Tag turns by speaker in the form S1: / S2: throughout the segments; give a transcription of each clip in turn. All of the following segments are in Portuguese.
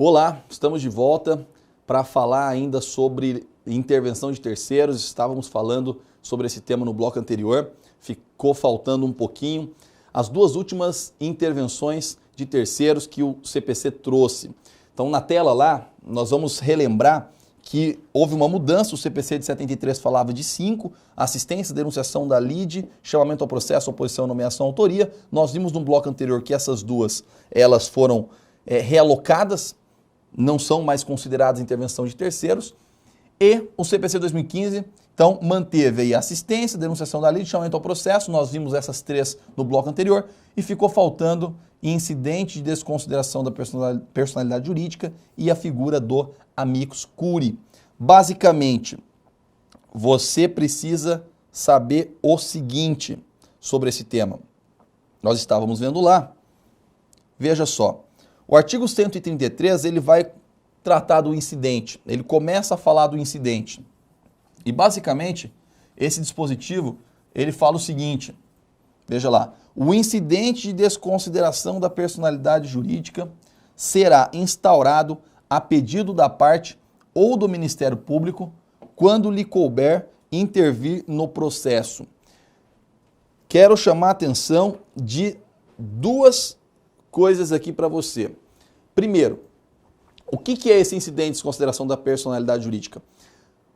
S1: Olá, estamos de volta para falar ainda sobre intervenção de terceiros. Estávamos falando sobre esse tema no bloco anterior, ficou faltando um pouquinho. As duas últimas intervenções de terceiros que o CPC trouxe. Então, na tela lá, nós vamos relembrar que houve uma mudança, o CPC de 73 falava de 5, assistência, denunciação da lide, chamamento ao processo, oposição, nomeação, autoria. Nós vimos no bloco anterior que essas duas, elas foram realocadas, não são mais consideradas intervenção de terceiros. E o CPC 2015, então, manteve aí assistência, denunciação da lide, chamamento ao processo, nós vimos essas três no bloco anterior, e ficou faltando incidente de desconsideração da personalidade jurídica e a figura do amicus curiae. Basicamente, você precisa saber o seguinte sobre esse tema. Nós estávamos vendo lá, veja só, o artigo 133 ele vai tratar do incidente, ele começa a falar do incidente. E basicamente, esse dispositivo, ele fala o seguinte, veja lá, o incidente de desconsideração da personalidade jurídica será instaurado a pedido da parte ou do Ministério Público quando lhe couber intervir no processo. Quero chamar a atenção de duas coisas aqui para você. Primeiro, o que é esse incidente de desconsideração da personalidade jurídica?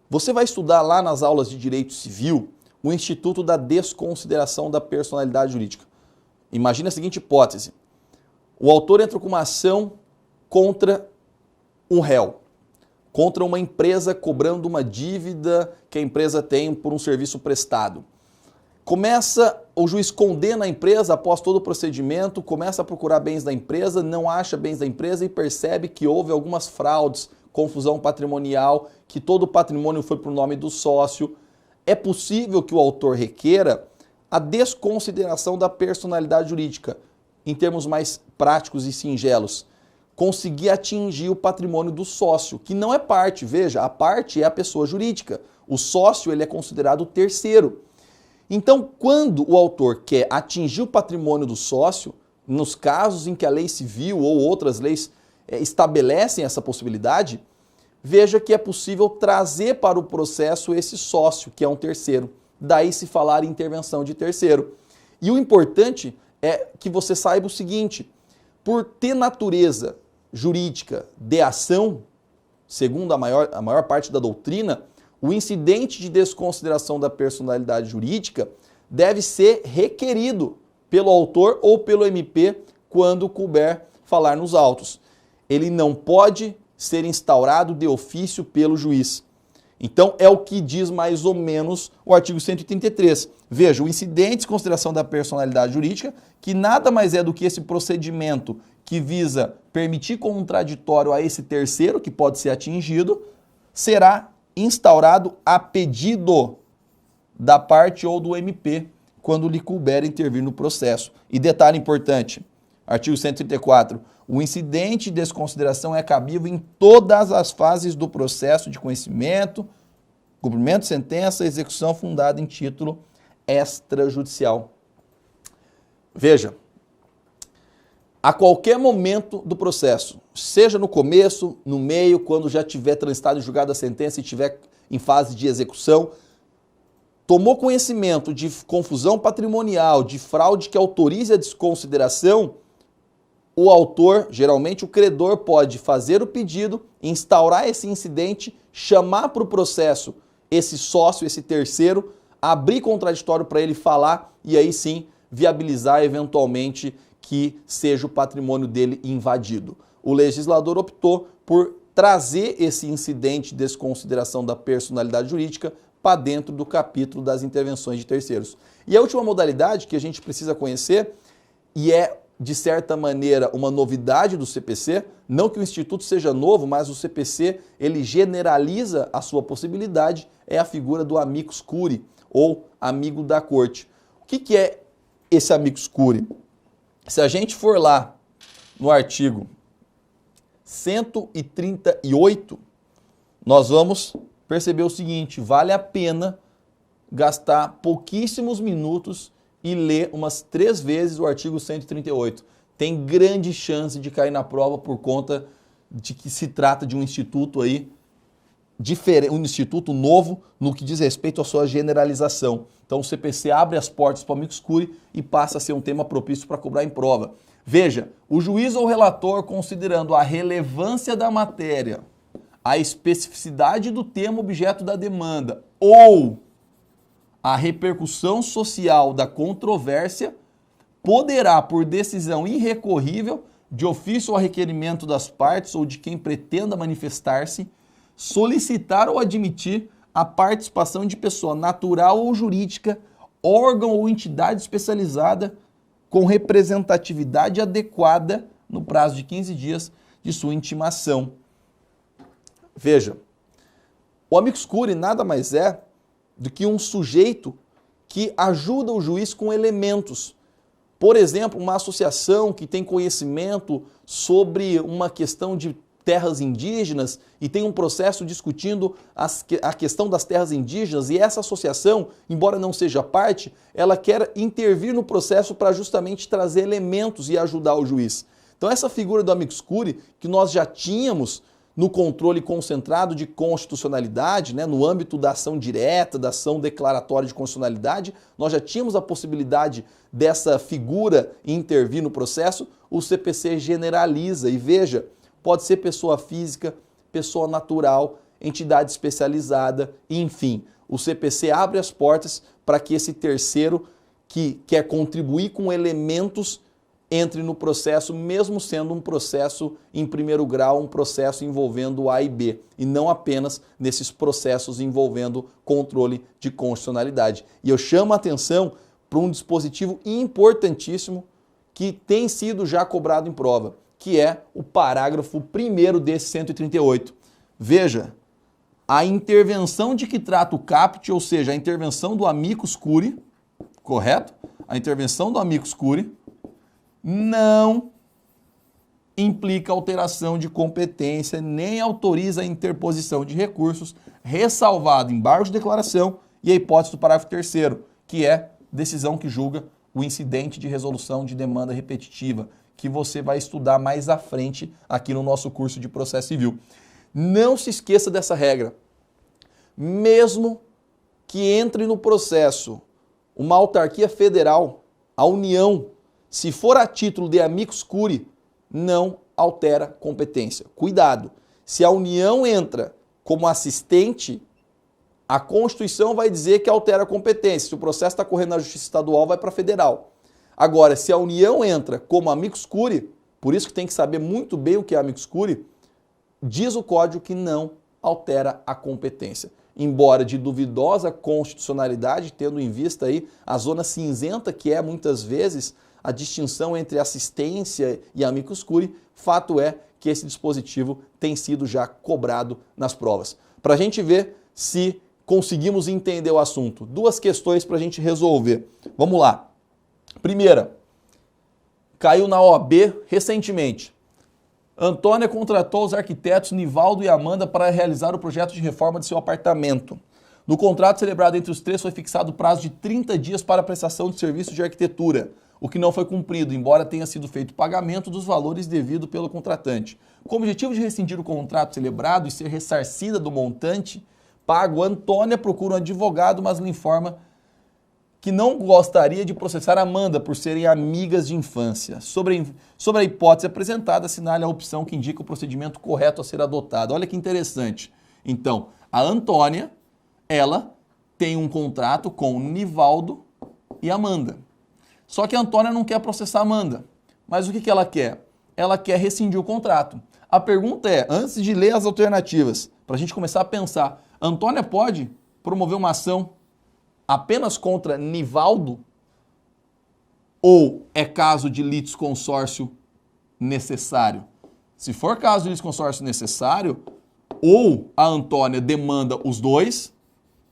S1: Você vai estudar lá nas aulas de Direito Civil o Instituto da Desconsideração da Personalidade Jurídica. Imagina a seguinte hipótese. O autor entra com uma ação contra um réu, contra uma empresa cobrando uma dívida que a empresa tem por um serviço prestado. O juiz condena a empresa após todo o procedimento, começa a procurar bens da empresa, não acha bens da empresa e percebe que houve algumas fraudes, confusão patrimonial, que todo o patrimônio foi para o nome do sócio. É possível que o autor requeira a desconsideração da personalidade jurídica, em termos mais práticos e singelos, conseguir atingir o patrimônio do sócio, que não é parte, veja, a parte é a pessoa jurídica, o sócio ele é considerado terceiro. Então, quando o autor quer atingir o patrimônio do sócio, nos casos em que a lei civil ou outras leis estabelecem essa possibilidade, veja que é possível trazer para o processo esse sócio, que é um terceiro. Daí se falar em intervenção de terceiro. E o importante é que você saiba o seguinte, por ter natureza jurídica de ação, segundo a maior parte da doutrina, o incidente de desconsideração da personalidade jurídica deve ser requerido pelo autor ou pelo MP quando couber falar nos autos. Ele não pode ser instaurado de ofício pelo juiz. Então, é o que diz mais ou menos o artigo 133. Veja, o incidente de desconsideração da personalidade jurídica, que nada mais é do que esse procedimento que visa permitir contraditório a esse terceiro, que pode ser atingido, será instaurado a pedido da parte ou do MP, quando lhe couber intervir no processo. E detalhe importante, artigo 134, o incidente de desconsideração é cabível em todas as fases do processo de conhecimento, cumprimento de sentença, execução fundada em título extrajudicial. Veja, a qualquer momento do processo, seja no começo, no meio, quando já tiver transitado e julgado a sentença e estiver em fase de execução, tomou conhecimento de confusão patrimonial, de fraude que autorize a desconsideração, o autor, geralmente o credor, pode fazer o pedido, instaurar esse incidente, chamar para o processo esse sócio, esse terceiro, abrir contraditório para ele falar e aí sim viabilizar eventualmente que seja o patrimônio dele invadido. O legislador optou por trazer esse incidente de desconsideração da personalidade jurídica para dentro do capítulo das intervenções de terceiros. E a última modalidade que a gente precisa conhecer, e é de certa maneira uma novidade do CPC, não que o Instituto seja novo, mas o CPC ele generaliza a sua possibilidade, é a figura do amicus curiae, ou amigo da corte. O que é esse amicus curiae? Se a gente for lá no artigo 138, nós vamos perceber o seguinte, vale a pena gastar pouquíssimos minutos e ler umas 3 vezes o artigo 138. Tem grande chance de cair na prova por conta de que se trata de um instituto aí diferente, um instituto novo no que diz respeito à sua generalização. Então o CPC abre as portas para o amicus curiae e passa a ser um tema propício para cobrar em prova. Veja, o juiz ou relator, considerando a relevância da matéria, a especificidade do tema objeto da demanda ou a repercussão social da controvérsia, poderá, por decisão irrecorrível, de ofício ou a requerimento das partes ou de quem pretenda manifestar-se, solicitar ou admitir a participação de pessoa natural ou jurídica, órgão ou entidade especializada com representatividade adequada no prazo de 15 dias de sua intimação. Veja, o amicus curiae nada mais é do que um sujeito que ajuda o juiz com elementos. Por exemplo, uma associação que tem conhecimento sobre uma questão de terras indígenas e tem um processo discutindo a questão das terras indígenas, e essa associação, embora não seja parte, ela quer intervir no processo para justamente trazer elementos e ajudar o juiz. Então essa figura do amicus curiae, que nós já tínhamos no controle concentrado de constitucionalidade, né, no âmbito da ação direta, da ação declaratória de constitucionalidade, nós já tínhamos a possibilidade dessa figura intervir no processo, o CPC generaliza e veja, pode ser pessoa física, pessoa natural, entidade especializada, enfim. O CPC abre as portas para que esse terceiro que quer contribuir com elementos entre no processo, mesmo sendo um processo em primeiro grau, um processo envolvendo A e B, e não apenas nesses processos envolvendo controle de constitucionalidade. E eu chamo a atenção para um dispositivo importantíssimo que tem sido já cobrado em prova, que é o parágrafo 1º desse 138. Veja, a intervenção de que trata o caput, ou seja, a intervenção do amicus curiae, correto? A intervenção do amicus curiae não implica alteração de competência, nem autoriza a interposição de recursos, ressalvado embargo de declaração e a hipótese do parágrafo 3º, que é decisão que julga o incidente de resolução de demanda repetitiva, que você vai estudar mais à frente aqui no nosso curso de processo civil. Não se esqueça dessa regra. Mesmo que entre no processo uma autarquia federal, a União, se for a título de amicus curiae, não altera competência. Cuidado, se a União entra como assistente, a Constituição vai dizer que altera a competência. Se o processo está correndo na Justiça Estadual, vai para a Federal. Agora, se a União entra como amicus curiae, por isso que tem que saber muito bem o que é amicus curiae, diz o Código que não altera a competência. Embora de duvidosa constitucionalidade, tendo em vista aí a zona cinzenta que é muitas vezes a distinção entre assistência e amicus curiae, fato é que esse dispositivo tem sido já cobrado nas provas. Para a gente ver se conseguimos entender o assunto, duas questões para a gente resolver. Vamos lá. Primeira, caiu na OAB recentemente. Antônia contratou os arquitetos Nivaldo e Amanda para realizar o projeto de reforma de seu apartamento. No contrato celebrado entre os três foi fixado o prazo de 30 dias para a prestação de serviços de arquitetura, o que não foi cumprido, embora tenha sido feito pagamento dos valores devido pelo contratante. Com o objetivo de rescindir o contrato celebrado e ser ressarcida do montante pago, Antônia procura um advogado, mas lhe informa que não gostaria de processar Amanda por serem amigas de infância. Sobre a hipótese apresentada, assinale a opção que indica o procedimento correto a ser adotado. Olha que interessante. Então, a Antônia, ela tem um contrato com Nivaldo e Amanda. Só que a Antônia não quer processar a Amanda. Mas o que ela quer? Ela quer rescindir o contrato. A pergunta é, antes de ler as alternativas, para a gente começar a pensar, Antônia pode promover uma ação apenas contra Nivaldo? Ou é caso de litisconsórcio necessário? Se for caso de litisconsórcio necessário, ou a Antônia demanda os dois,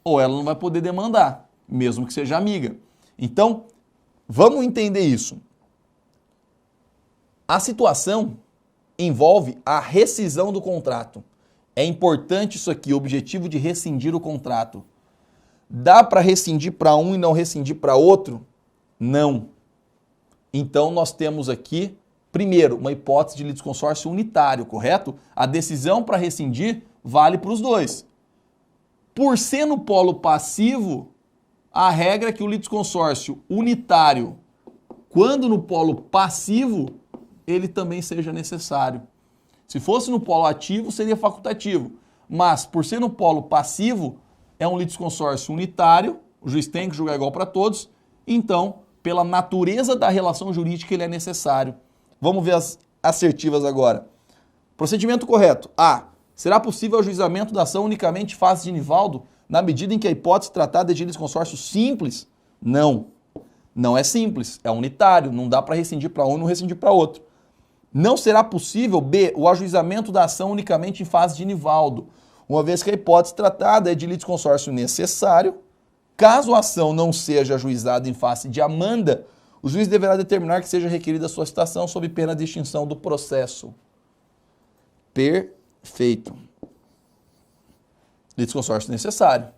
S1: ou ela não vai poder demandar, mesmo que seja amiga. Então, vamos entender isso. A situação envolve a rescisão do contrato. É importante isso aqui, o objetivo de rescindir o contrato. Dá para rescindir para um e não rescindir para outro? Não. Então nós temos aqui Primeiro, uma hipótese de litisconsórcio unitário, correto? A decisão para rescindir vale para os dois. Por ser no polo passivo, a regra é que o litisconsórcio unitário, quando no polo passivo, ele também seja necessário. Se fosse no polo ativo, seria facultativo. Mas, por ser no polo passivo, é um litisconsórcio unitário, o juiz tem que julgar igual para todos, então, pela natureza da relação jurídica, ele é necessário. Vamos ver as assertivas agora. Procedimento correto. A. Será possível o ajuizamento da ação unicamente em fase de Nivaldo, na medida em que a hipótese tratada é de litisconsórcio simples? Não. Não é simples, é unitário, não dá para rescindir para um e não rescindir para outro. Não será possível, B, o ajuizamento da ação unicamente em fase de Nivaldo, uma vez que a hipótese tratada é de litisconsórcio necessário. Caso a ação não seja ajuizada em face de Amanda, o juiz deverá determinar que seja requerida a sua citação sob pena de extinção do processo. Perfeito. Litisconsórcio necessário.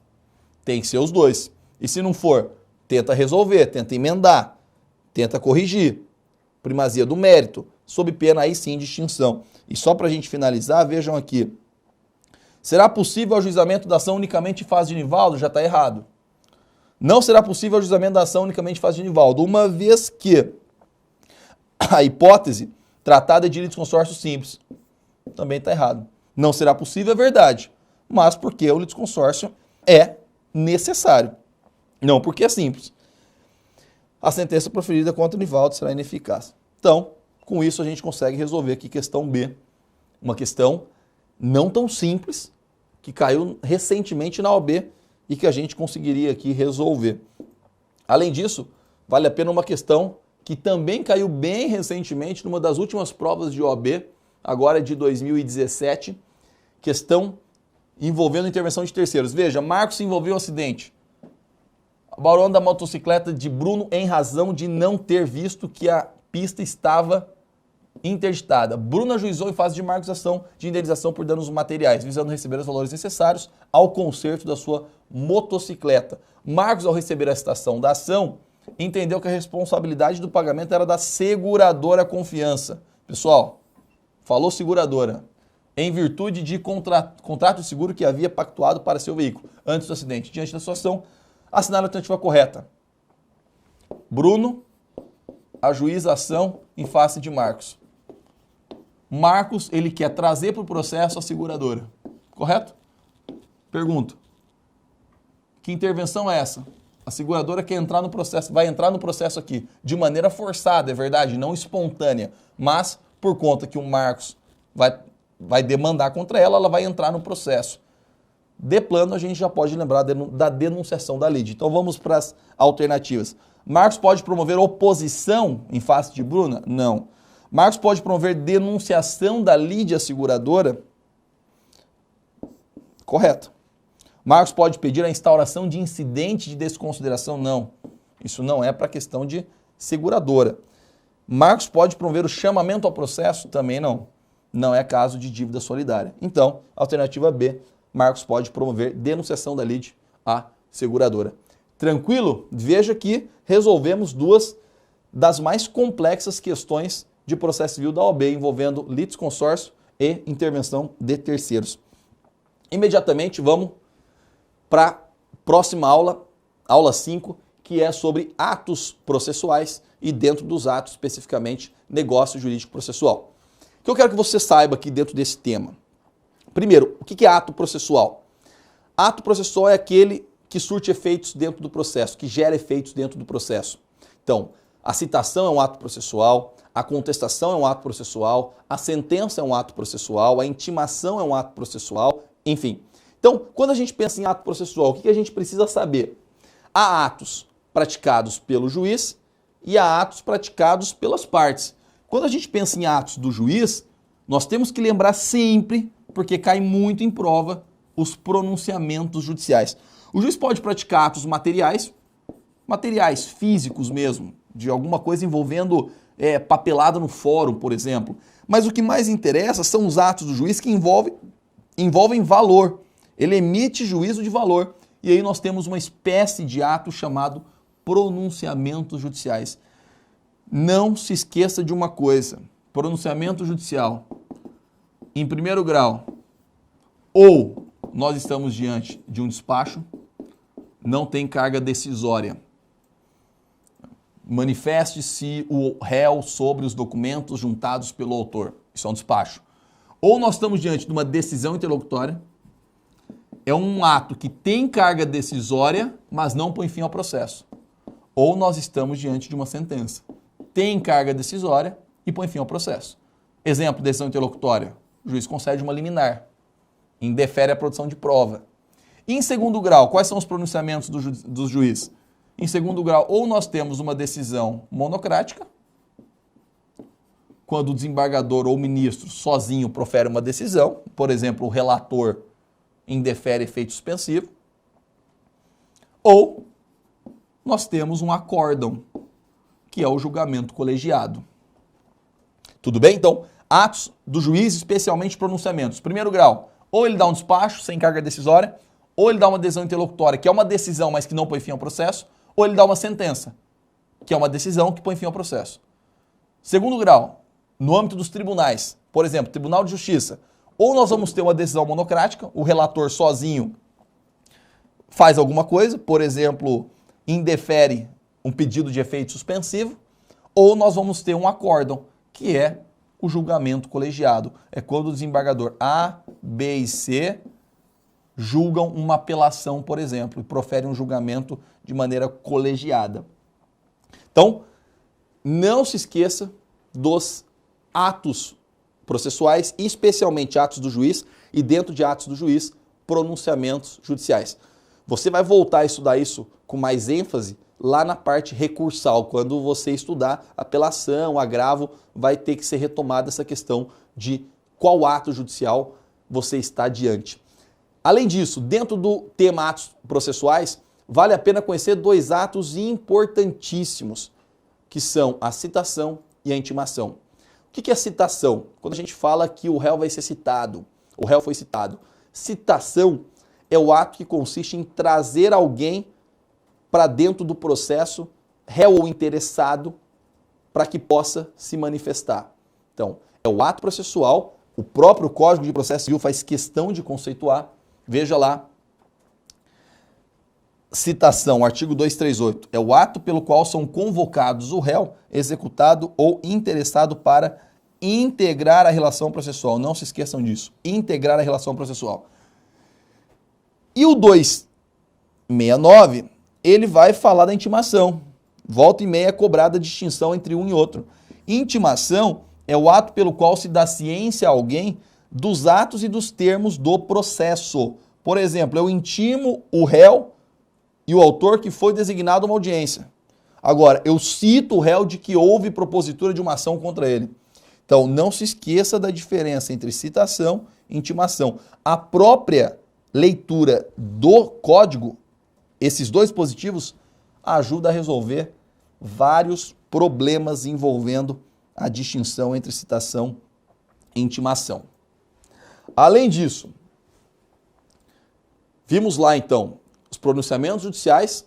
S1: Tem que ser os dois. E se não for, tenta resolver, tenta emendar, tenta corrigir. Primazia do mérito, sob pena aí sim de extinção. E só para a gente finalizar, vejam aqui. Será possível o ajuizamento da ação unicamente em fase de Nivaldo? Já está errado. Não será possível o ajuizamento da ação unicamente em fase de Nivaldo, uma vez que a hipótese tratada é de litisconsórcio simples. Também está errado. Não será possível, é verdade, mas porque o litisconsórcio é necessário, não porque é simples. A sentença proferida contra o Nivaldo será ineficaz. Então, com isso a gente consegue resolver aqui questão B, uma questão não tão simples, que caiu recentemente na OAB e que a gente conseguiria aqui resolver. Além disso, vale a pena uma questão que também caiu bem recentemente numa das últimas provas de OAB, agora de 2017, questão envolvendo intervenção de terceiros. Veja, Marcos se envolveu no acidente. Barão da motocicleta de Bruno em razão de não ter visto que a pista estava interditada. Bruno ajuizou em fase de Marcos ação de indenização por danos materiais, visando receber os valores necessários ao conserto da sua motocicleta. Marcos, ao receber a citação da ação, entendeu que a responsabilidade do pagamento era da seguradora Confiança. Pessoal, falou seguradora, em virtude de contrato de seguro que havia pactuado para seu veículo antes do acidente. Diante da situação, assinale a alternativa correta. Bruno ajuiza a ação em face de Marcos. Marcos, ele quer trazer para o processo a seguradora. Correto? Pergunto. Que intervenção é essa? A seguradora quer entrar no processo, vai entrar no processo aqui de maneira forçada, é verdade, não espontânea, mas por conta que o Marcos vai demandar contra ela, ela vai entrar no processo. De plano, a gente já pode lembrar da denunciação da lide. Então vamos para as alternativas. Marcos pode promover oposição em face de Bruna? Não. Marcos pode promover denunciação da lide à seguradora? Correto. Marcos pode pedir a instauração de incidente de desconsideração? Não. Isso não é para questão de seguradora. Marcos pode promover o chamamento ao processo? Também não. Não é caso de dívida solidária. Então, alternativa B, Marcos pode promover denunciação da lide à seguradora. Tranquilo? Veja que resolvemos duas das mais complexas questões de processo civil da OAB envolvendo litisconsórcio e intervenção de terceiros. Imediatamente vamos para a próxima aula, aula 5, que é sobre atos processuais e dentro dos atos especificamente negócio jurídico processual. O que eu quero que você saiba aqui dentro desse tema. Primeiro, o que é ato processual? Ato processual é aquele que surte efeitos dentro do processo, que gera efeitos dentro do processo. Então, a citação é um ato processual, a contestação é um ato processual, a sentença é um ato processual, a intimação é um ato processual, enfim. Então, quando a gente pensa em ato processual, o que a gente precisa saber? Há atos praticados pelo juiz e há atos praticados pelas partes. Quando a gente pensa em atos do juiz, nós temos que lembrar sempre, porque cai muito em prova, os pronunciamentos judiciais. O juiz pode praticar atos materiais físicos mesmo, de alguma coisa envolvendo papelada no fórum, por exemplo. Mas o que mais interessa são os atos do juiz que envolvem valor. Ele emite juízo de valor. E aí nós temos uma espécie de ato chamado pronunciamentos judiciais. Não se esqueça de uma coisa. pronunciamento judicial em primeiro grau ou nós estamos diante de um despacho, não tem carga decisória. Manifeste-se o réu sobre os documentos juntados pelo autor. Isso é um despacho. Ou nós estamos diante de uma decisão interlocutória, é um ato que tem carga decisória, mas não põe fim ao processo. Ou nós estamos diante de uma sentença. Tem carga decisória e põe fim ao processo. Exemplo, decisão interlocutória. O juiz concede uma liminar. Indefere a produção de prova. E em segundo grau, quais são os pronunciamentos do juiz? Em segundo grau, ou nós temos uma decisão monocrática, quando o desembargador ou o ministro sozinho profere uma decisão, por exemplo, o relator indefere efeito suspensivo, ou nós temos um acórdão, que é o julgamento colegiado. Tudo bem? Então, atos do juiz, especialmente pronunciamentos. Primeiro grau, ou ele dá um despacho sem carga decisória, ou ele dá uma decisão interlocutória, que é uma decisão, mas que não põe fim ao processo, ou ele dá uma sentença, que é uma decisão que põe fim ao processo. Segundo grau, no âmbito dos tribunais, por exemplo, Tribunal de Justiça, ou nós vamos ter uma decisão monocrática, o relator sozinho faz alguma coisa, por exemplo, indefere um pedido de efeito suspensivo, ou nós vamos ter um acórdão, que é o julgamento colegiado. É quando o desembargador A, B e C julgam uma apelação, por exemplo, e proferem um julgamento de maneira colegiada. Então, não se esqueça dos atos processuais, especialmente atos do juiz, e dentro de atos do juiz, pronunciamentos judiciais. Você vai voltar a estudar isso com mais ênfase lá na parte recursal, quando você estudar apelação, agravo, vai ter que ser retomada essa questão de qual ato judicial você está diante. Além disso, dentro do tema atos processuais, vale a pena conhecer dois atos importantíssimos, que são a citação e a intimação. O que é citação? Quando a gente fala que o réu vai ser citado, o réu foi citado. Citação é o ato que consiste em trazer alguém para dentro do processo, réu ou interessado, para que possa se manifestar. Então, é o ato processual, o próprio Código de Processo Civil faz questão de conceituar. Veja lá, citação, artigo 238, é o ato pelo qual são convocados o réu, executado ou interessado para integrar a relação processual. Não se esqueçam disso, integrar a relação processual. E o 269, ele vai falar da intimação. Volta e meia é cobrada a distinção entre um e outro. Intimação é o ato pelo qual se dá ciência a alguém dos atos e dos termos do processo. Por exemplo, eu intimo o réu e o autor que foi designado a uma audiência. Agora, eu cito o réu de que houve propositura de uma ação contra ele. Então, não se esqueça da diferença entre citação e intimação. A própria leitura do código, esses dois dispositivos, ajuda a resolver vários problemas envolvendo a distinção entre citação e intimação. Além disso, vimos lá então os pronunciamentos judiciais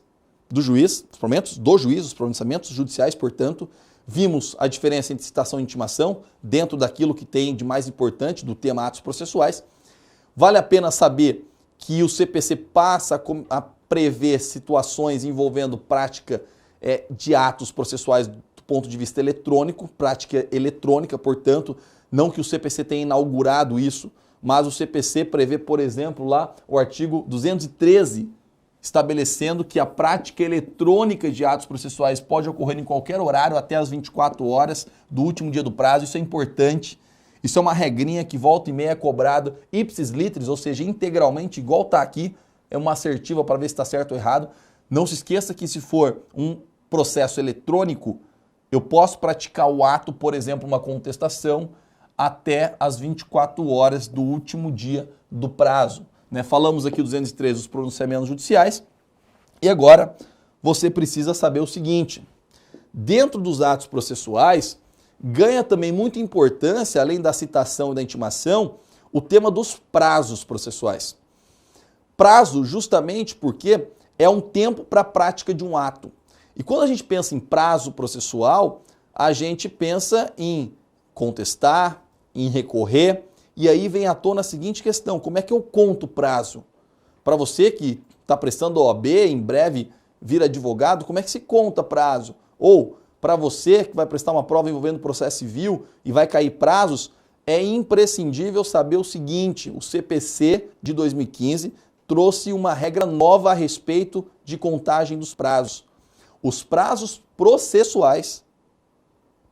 S1: do juiz, os pronunciamentos judiciais, portanto, vimos a diferença entre citação e intimação dentro daquilo que tem de mais importante do tema atos processuais. Vale a pena saber que o CPC passa a prever situações envolvendo prática de atos processuais do ponto de vista eletrônico, prática eletrônica, portanto, não que o CPC tenha inaugurado isso, mas o CPC prevê, por exemplo, lá o artigo 213, estabelecendo que a prática eletrônica de atos processuais pode ocorrer em qualquer horário até as 24 horas do último dia do prazo. Isso é importante. Isso é uma regrinha que volta e meia é cobrado ipsis literis, ou seja, integralmente, igual está aqui, é uma assertiva para ver se está certo ou errado. Não se esqueça que se for um processo eletrônico, eu posso praticar o ato, por exemplo, uma contestação, até as 24 horas do último dia do prazo. Falamos aqui 213 dos pronunciamentos judiciais e agora você precisa saber o seguinte, dentro dos atos processuais, ganha também muita importância, além da citação e da intimação, o tema dos prazos processuais. Prazo justamente porque é um tempo para a prática de um ato. E quando a gente pensa em prazo processual, a gente pensa em contestar, em recorrer. E aí vem à tona a seguinte questão: como é que eu conto o prazo? Para você que está prestando OAB, em breve vira advogado, como é que se conta prazo? Ou para você que vai prestar uma prova envolvendo processo civil e vai cair prazos, é imprescindível saber o seguinte: o CPC de 2015 trouxe uma regra nova a respeito de contagem dos prazos. Os prazos processuais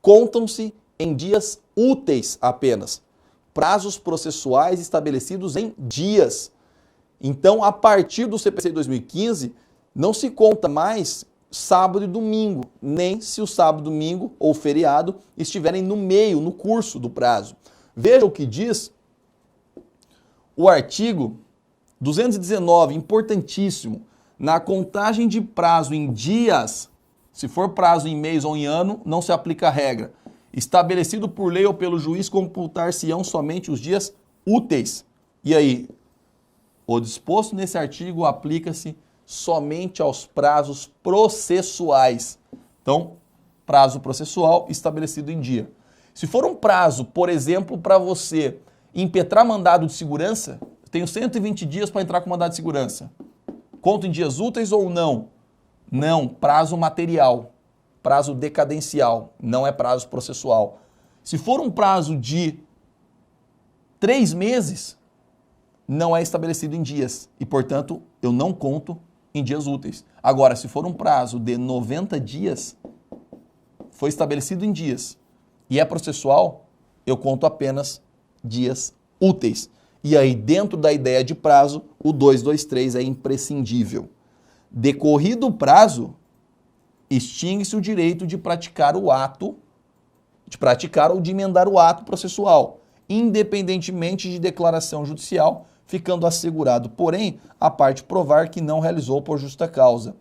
S1: contam-se em dias úteis apenas. Prazos processuais estabelecidos em dias. Então, a partir do CPC de 2015, não se conta mais sábado e domingo, nem se o sábado, domingo ou feriado estiverem no meio, no curso do prazo. Veja o que diz o artigo 219, importantíssimo. Na contagem de prazo em dias, se for prazo em mês ou em ano, não se aplica a regra. Estabelecido por lei ou pelo juiz, computar-se-ão somente os dias úteis. E aí, o disposto nesse artigo aplica-se somente aos prazos processuais. Então, prazo processual estabelecido em dia. Se for um prazo, por exemplo, para você impetrar mandado de segurança, eu tenho 120 dias para entrar com mandado de segurança. Conto em dias úteis ou não? Não, prazo material, prazo decadencial, não é prazo processual. Se for um prazo de 3 meses, não é estabelecido em dias e, portanto, eu não conto em dias úteis. Agora, se for um prazo de 90 dias, foi estabelecido em dias e é processual, eu conto apenas dias úteis. E aí, dentro da ideia de prazo, o 223 é imprescindível. Decorrido o prazo, extingue-se o direito de praticar o ato, de praticar ou de emendar o ato processual, independentemente de declaração judicial, ficando assegurado, porém, a parte provar que não realizou por justa causa.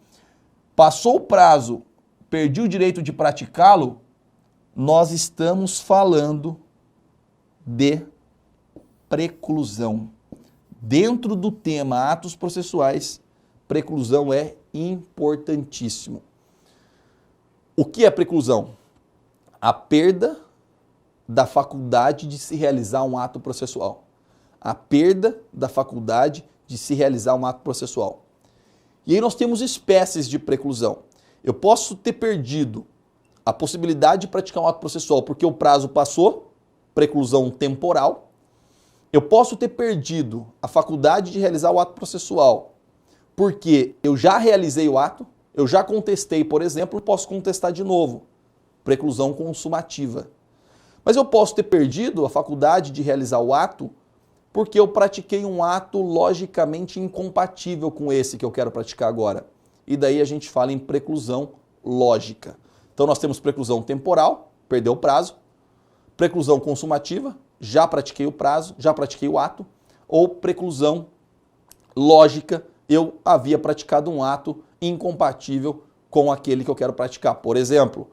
S1: Passou o prazo, perdi o direito de praticá-lo, nós estamos falando de preclusão. Dentro do tema atos processuais, preclusão é importantíssimo. O que é preclusão? A perda da faculdade de se realizar um ato processual. A perda da faculdade de se realizar um ato processual. E aí nós temos espécies de preclusão. Eu posso ter perdido a possibilidade de praticar um ato processual porque o prazo passou, preclusão temporal. Eu posso ter perdido a faculdade de realizar o ato processual porque eu já realizei o ato, eu já contestei, por exemplo, posso contestar de novo, preclusão consumativa. Mas eu posso ter perdido a faculdade de realizar o ato porque eu pratiquei um ato logicamente incompatível com esse que eu quero praticar agora. E daí a gente fala em preclusão lógica. Então nós temos preclusão temporal, perdeu o prazo, preclusão consumativa, já pratiquei o prazo, já pratiquei o ato, ou preclusão lógica, eu havia praticado um ato incompatível com aquele que eu quero praticar. Por exemplo,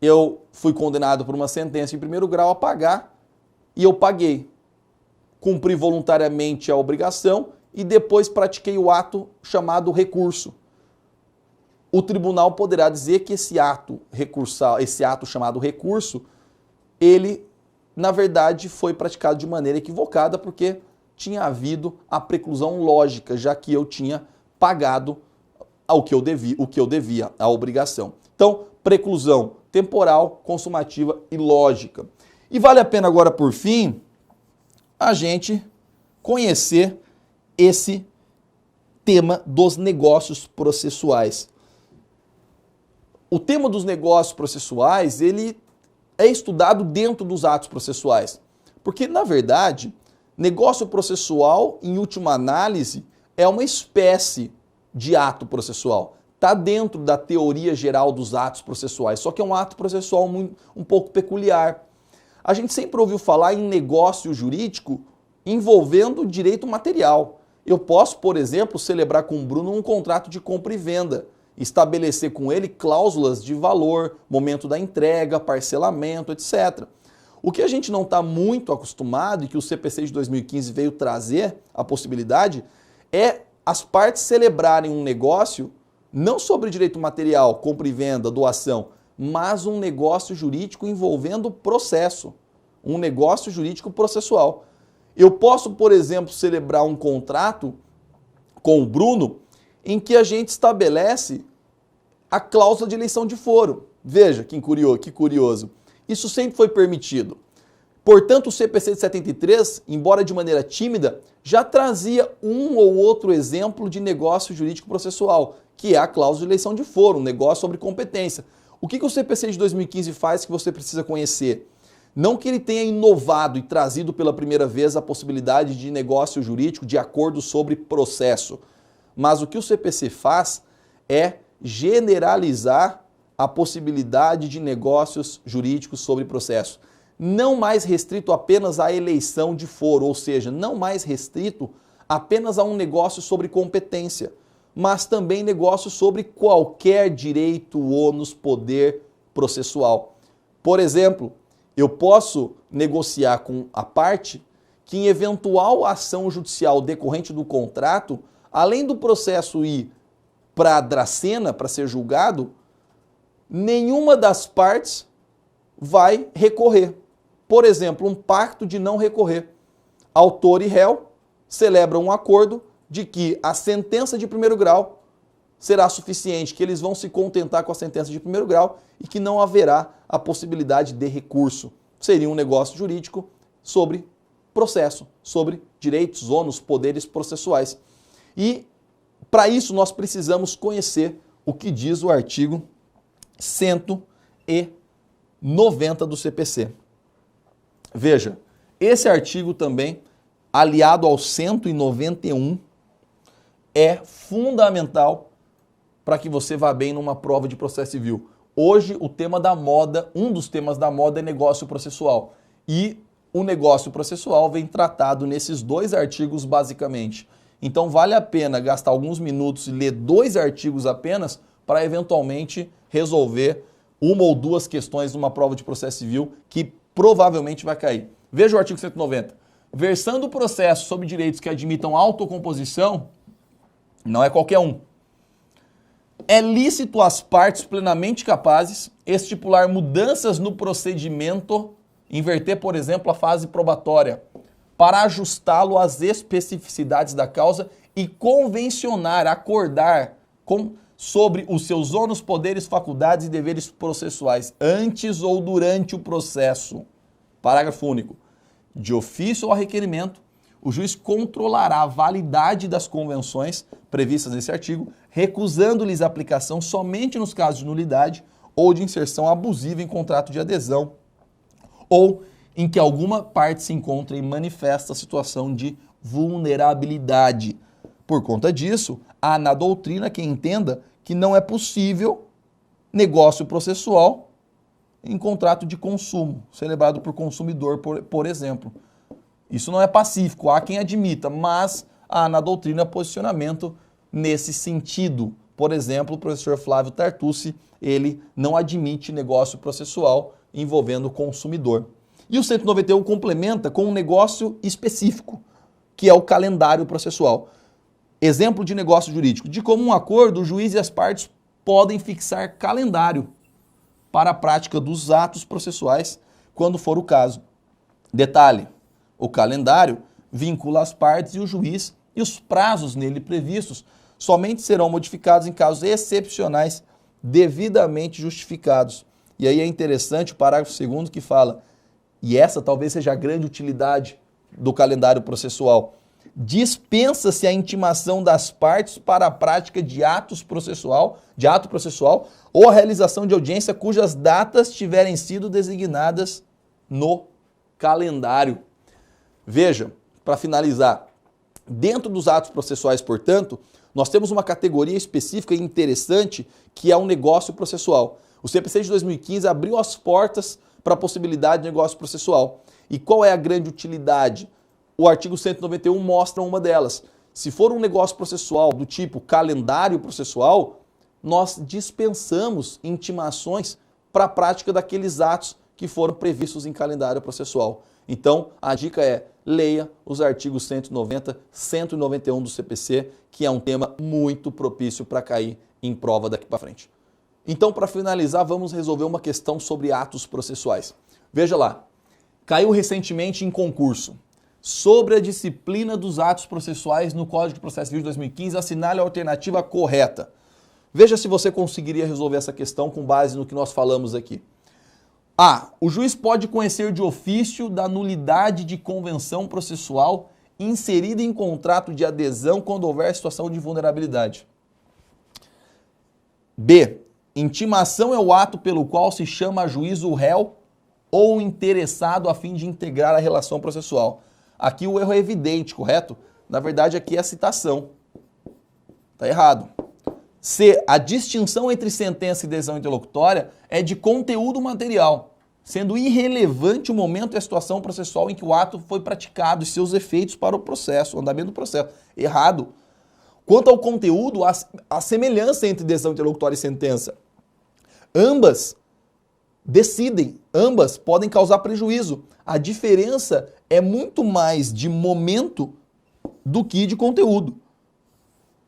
S1: eu fui condenado por uma sentença em primeiro grau a pagar e eu paguei. Cumpri voluntariamente a obrigação e depois pratiquei o ato chamado recurso. O tribunal poderá dizer que esse ato recursal, esse ato chamado recurso, ele, na verdade, foi praticado de maneira equivocada porque tinha havido a preclusão lógica, já que eu tinha pagado o que eu devia, a obrigação. Então, preclusão temporal, consumativa e lógica. E vale a pena agora, por fim, a gente conhecer esse tema dos negócios processuais. O tema dos negócios processuais, ele é estudado dentro dos atos processuais. Porque, na verdade, negócio processual, em última análise, é uma espécie de ato processual. Está dentro da teoria geral dos atos processuais, só que é um ato processual um pouco peculiar. A gente sempre ouviu falar em negócio jurídico envolvendo direito material. Eu posso, por exemplo, celebrar com o Bruno um contrato de compra e venda, estabelecer com ele cláusulas de valor, momento da entrega, parcelamento, etc. O que a gente não está muito acostumado e que o CPC de 2015 veio trazer a possibilidade é as partes celebrarem um negócio não sobre direito material, compra e venda, doação, mas um negócio jurídico envolvendo processo. um negócio jurídico processual. Eu posso, por exemplo, celebrar um contrato com o Bruno em que a gente estabelece a cláusula de eleição de foro. Veja que curioso. Isso sempre foi permitido. Portanto, o CPC de 73, embora de maneira tímida, já trazia um ou outro exemplo de negócio jurídico processual, que é a cláusula de eleição de foro, um negócio sobre competência. O que o CPC de 2015 faz que você precisa conhecer? Não que ele tenha inovado e trazido pela primeira vez a possibilidade de negócio jurídico de acordo sobre processo, mas o que o CPC faz é generalizar a possibilidade de negócios jurídicos sobre processo. Não mais restrito apenas à eleição de foro, ou seja, não mais restrito apenas a um negócio sobre competência, mas também negócio sobre qualquer direito, ônus, poder processual. Por exemplo, eu posso negociar com a parte que em eventual ação judicial decorrente do contrato, além do processo ir para a Dracena para ser julgado, nenhuma das partes vai recorrer. Por exemplo, um pacto de não recorrer. Autor e réu celebram um acordo de que a sentença de primeiro grau será suficiente, que eles vão se contentar com a sentença de primeiro grau e que não haverá a possibilidade de recurso. Seria um negócio jurídico sobre processo, sobre direitos, ônus, poderes processuais. E para isso nós precisamos conhecer o que diz o artigo 190 do CPC. Veja, esse artigo também, aliado ao 191, é fundamental para que você vá bem numa prova de processo civil. Hoje, o tema da moda, um dos temas da moda é negócio processual. E o negócio processual vem tratado nesses dois artigos basicamente. Então, vale a pena gastar alguns minutos e ler 2 artigos apenas para eventualmente resolver uma ou 2 questões numa prova de processo civil que provavelmente vai cair. Veja o artigo 190. Versando o processo sobre direitos que admitam autocomposição, não é qualquer um. É lícito às partes plenamente capazes estipular mudanças no procedimento, inverter, por exemplo, a fase probatória, para ajustá-lo às especificidades da causa e convencionar, acordar sobre os seus ônus, poderes, faculdades e deveres processuais antes ou durante o processo. Parágrafo único. De ofício ou a requerimento, o juiz controlará a validade das convenções previstas nesse artigo, recusando-lhes a aplicação somente nos casos de nulidade ou de inserção abusiva em contrato de adesão, ou em que alguma parte se encontre em manifesta situação de vulnerabilidade. Por conta disso, há na doutrina quem entenda que não é possível negócio processual em contrato de consumo, celebrado por consumidor, por exemplo. Isso não é pacífico, há quem admita, mas há na doutrina posicionamento nesse sentido. Por exemplo, o professor Flávio Tartucci, ele não admite negócio processual envolvendo o consumidor. E o 191 complementa com um negócio específico, que é o calendário processual. Exemplo de negócio jurídico. De comum acordo, o juiz e as partes podem fixar calendário para a prática dos atos processuais, quando for o caso. Detalhe, o calendário vincula as partes e o juiz, e os prazos nele previstos somente serão modificados em casos excepcionais devidamente justificados. E aí é interessante o parágrafo 2º que fala, e essa talvez seja a grande utilidade do calendário processual, dispensa-se a intimação das partes para a prática de ato processual ou a realização de audiência cujas datas tiverem sido designadas no calendário. Veja, para finalizar, dentro dos atos processuais, portanto, nós temos uma categoria específica e interessante que é um negócio processual. O CPC de 2015 abriu as portas para a possibilidade de negócio processual. E qual é a grande utilidade? O artigo 191 mostra uma delas. Se for um negócio processual do tipo calendário processual, nós dispensamos intimações para a prática daqueles atos que foram previstos em calendário processual. Então, a dica é, leia os artigos 190, 191 do CPC, que é um tema muito propício para cair em prova daqui para frente. Então, para finalizar, vamos resolver uma questão sobre atos processuais. Veja lá, Caiu recentemente em concurso. Sobre a disciplina dos atos processuais no Código de Processo Civil de 2015, assinale a alternativa correta. Veja se você conseguiria resolver essa questão com base no que nós falamos aqui. A. O juiz pode conhecer de ofício da nulidade de convenção processual inserida em contrato de adesão quando houver situação de vulnerabilidade. B. Intimação é o ato pelo qual se chama a juízo o réu ou o interessado a fim de integrar a relação processual. Aqui o erro é evidente, correto? Na verdade, aqui é a citação. Está errado. C. A distinção entre sentença e decisão interlocutória é de conteúdo material, sendo irrelevante o momento e a situação processual em que o ato foi praticado e seus efeitos para o processo, o andamento do processo. Errado. Quanto ao conteúdo, há semelhança entre decisão interlocutória e sentença. Ambas decidem, ambas podem causar prejuízo. A diferença é muito mais de momento do que de conteúdo.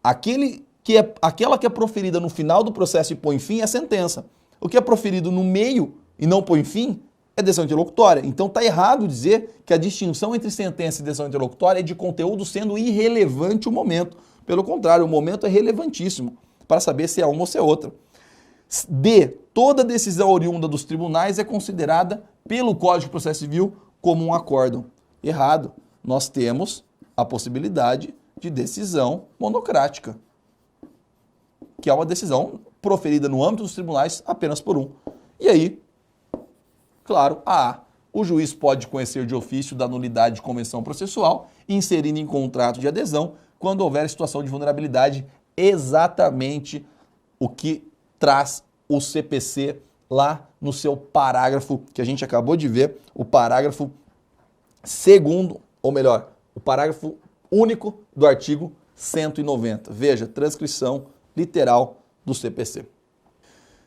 S1: Aquela que é proferida no final do processo e põe fim é sentença. O que é proferido no meio e não põe fim é decisão interlocutória. Então está errado dizer que a distinção entre sentença e decisão interlocutória é de conteúdo, sendo irrelevante o momento. Pelo contrário, o momento é relevantíssimo para saber se é uma ou se é outra. D. Toda decisão oriunda dos tribunais é considerada pelo Código de Processo Civil como um acórdão. Errado. Nós temos a possibilidade de decisão monocrática, que é uma decisão proferida no âmbito dos tribunais apenas por um. E aí, claro, A. O juiz pode conhecer de ofício da nulidade de convenção processual, inserindo em contrato de adesão, quando houver situação de vulnerabilidade, exatamente o que traz o CPC lá no seu parágrafo, que a gente acabou de ver, o parágrafo segundo, ou melhor, o parágrafo único do artigo 190. Veja, transcrição literal do CPC.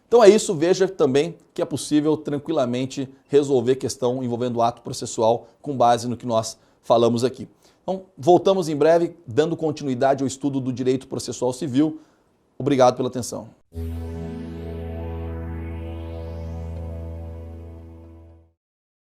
S1: Então é isso, veja também que é possível tranquilamente resolver questão envolvendo ato processual com base no que nós falamos aqui. Então, voltamos em breve, dando continuidade ao estudo do direito processual civil. Obrigado pela atenção.